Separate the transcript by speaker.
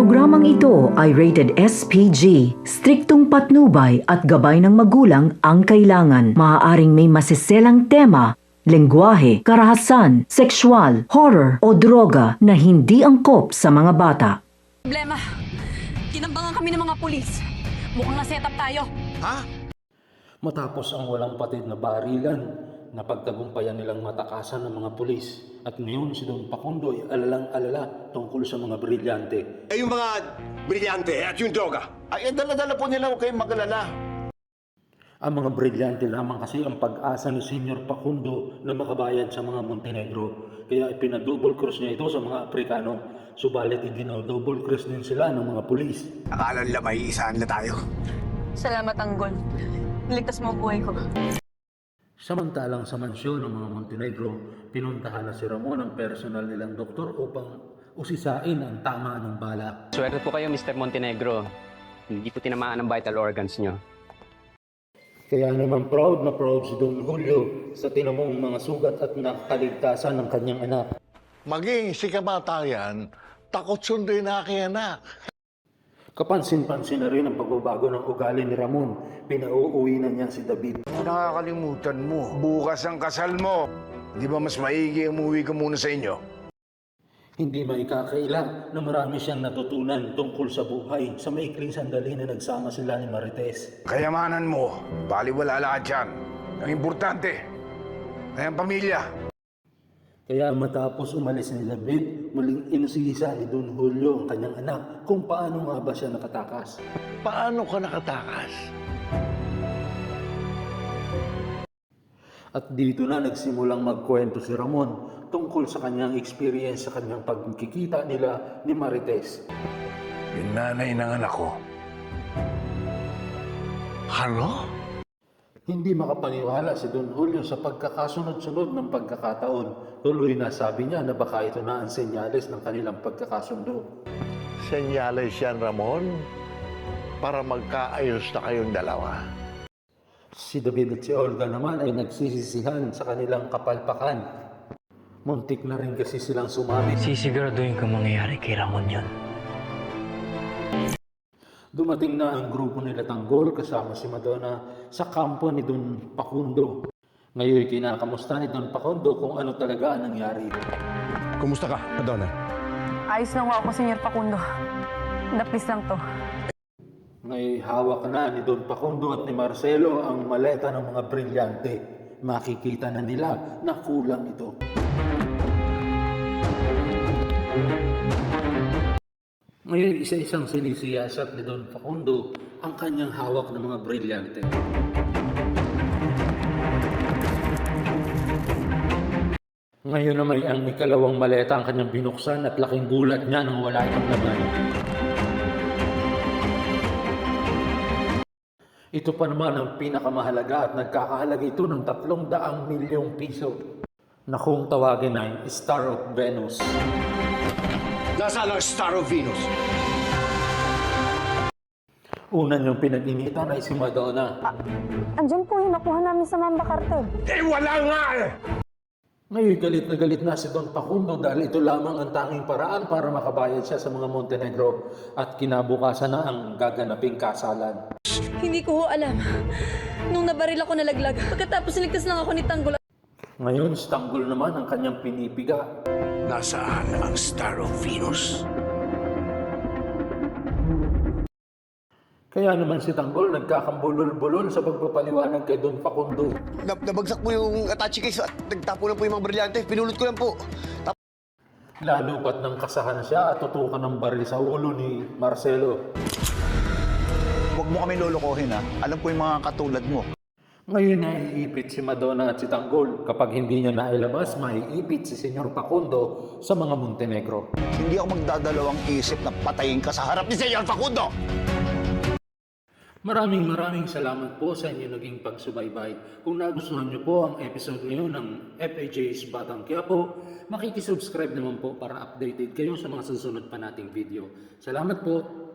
Speaker 1: Programang ito ay rated SPG. Striktong patnubay at gabay ng magulang ang kailangan. Maaaring may masiselang tema, lengguwahe, karahasan, sexual, horror o droga na hindi angkop sa mga bata.
Speaker 2: Problema, kinambangan kami ng mga pulis. Mukhang na-set up tayo.
Speaker 3: Ha?
Speaker 4: Matapos ang walang patid na barilan, napagtagumpayan nilang matakasan ng mga pulis. At ngayon si Don Facundo ay alalang-alala tungkol sa mga brilyante.
Speaker 3: Eh yung mga brilyante at yung droga, ay dala-dala po nila, huwag kayong mag-alala.
Speaker 4: Ang mga brilyante lamang kasi ang pag-asa ni Senyor Facundo na makabayad sa mga Montenegro. Kaya ipinadouble cross niya ito sa mga Aprikano. Subalit idinodouble cross din sila ng mga pulis.
Speaker 3: Akala nila may isaan na tayo.
Speaker 2: Salamat, Tanggol. Niligtas mo ang buhay ko.
Speaker 4: Samantalang sa mansyon ng mga Montenegro, pinuntahan na si Ramon ang personal nilang doktor upang usisain ang tama ng bala.
Speaker 5: Swerte po kayo, Mr. Montenegro. Hindi po tinamaan ang vital organs nyo.
Speaker 4: Kaya naman proud na proud si Don Julio sa tinamong mga sugat at nakaligtasan ng kanyang anak.
Speaker 6: Maging si kamatayan, takot sundin na kay anak.
Speaker 4: Kapansin-pansin na rin ang pagbabago ng ugali ni Ramon. Pinauuwi na niya si David.
Speaker 7: Nakakalimutan mo, bukas ang kasal mo. Di ba mas maigi umuwi ka muna sa inyo?
Speaker 4: Hindi maikakaila na marami siyang natutunan tungkol sa buhay sa maikling sandali na nagsama sila ni Marites.
Speaker 7: Kayamanan mo, baliwala lahat yan. Ang importante ay ang pamilya.
Speaker 4: Kaya matapos umalis ni David, muling inusisa ni Don Julio ang kanyang anak kung paano nga ba siya nakatakas.
Speaker 6: Paano ka nakatakas?
Speaker 4: At dito na nagsimulang magkwento si Ramon tungkol sa kanyang experience sa kanyang pagkikita nila ni Marites.
Speaker 7: Yung nanay ng anak ko,
Speaker 6: Ano?
Speaker 4: Hindi makapaniwala si Don Julio sa pagkakasunod-sunod ng pagkakataon. Tuloy na sabi niya na baka ito na ang senyales ng kanilang pagkakasundo.
Speaker 6: Senyales yan, Ramon, para magkaayos na kayong dalawa.
Speaker 4: Si David at si Olga naman ay nagsisisihan sa kanilang kapalpakan. Muntik na rin kasi silang sumami.
Speaker 8: Sisiguraduhin ko mangyayari kay Ramon yun.
Speaker 4: Dumating na ang grupo nila Tanggol kasama si Madonna sa kampo ni Don Facundo. Ngayon kinakamusta ni Don Facundo kung ano talaga ang nangyari.
Speaker 7: kumusta ka, Madonna?
Speaker 2: Ayos lang ako, Senyor Facundo. Naplis lang to.
Speaker 4: Ngayon hawak na ni Don Facundo at ni Marcelo ang maleta ng mga brilyante. Makikita na nila na kulang ito. Ngayon, isa-isang sinisiyasat ni Don Facundo ang kanyang hawak ng mga brilyante. Ngayon naman ang ikalawang maleta ang kanyang binuksan at laking gulat niya nang wala itong laman. Ito pa naman ang pinakamahalaga at nagkakahalaga ito ng 300 milyong piso na kung tawagin ay Star of Venus.
Speaker 3: Nasaan ang Star of Venus?
Speaker 4: Una niyong pinag-initan ay si Madonna.
Speaker 2: Andyan po yung nakuha namin sa Mamba Cartel.
Speaker 7: Eh, wala nga eh!
Speaker 4: Ngayon galit na si Don Facundo dahil ito lamang ang tanging paraan para makabayad siya sa mga Montenegro at kinabukasan na ang gaganaping kasalan.
Speaker 2: Hindi ko ho alam. Nung nabaril ako nalaglag, pagkatapos niligtas lang ako ni Tanggol.
Speaker 4: Ngayon, si Tanggol naman ang kanyang pinipiga.
Speaker 3: Nasaan ang Star of Venus?
Speaker 4: Kaya naman si Tanggol nagkakambulol-bulol sa pagpapaliwanag kay Don Facundo.
Speaker 3: Nabagsak po yung attache case at nagtapo lang po yung mga brilyante. Pinulot ko lang po.
Speaker 4: Lalo pat nang kasahan siya at tutukan ng baril sa ulo ni Marcelo.
Speaker 9: Huwag mo kami lolokohin ha. Alam ko yung mga katulad mo.
Speaker 4: Ngayon naiipit si Madonna at si Tanggol. Kapag hindi niya nailabas, maiipit si Senyor Facundo sa mga Montenegro.
Speaker 9: Hindi ako magdadalawang isip na patayin ka sa harap ni Senyor Facundo!
Speaker 4: Maraming salamat po sa inyo naging pagsubaybay. Kung nagustuhan niyo po ang episode ngayon ng FAJ's Batang Quiapo, makikisubscribe naman po para updated kayo sa mga susunod pa nating video. Salamat po!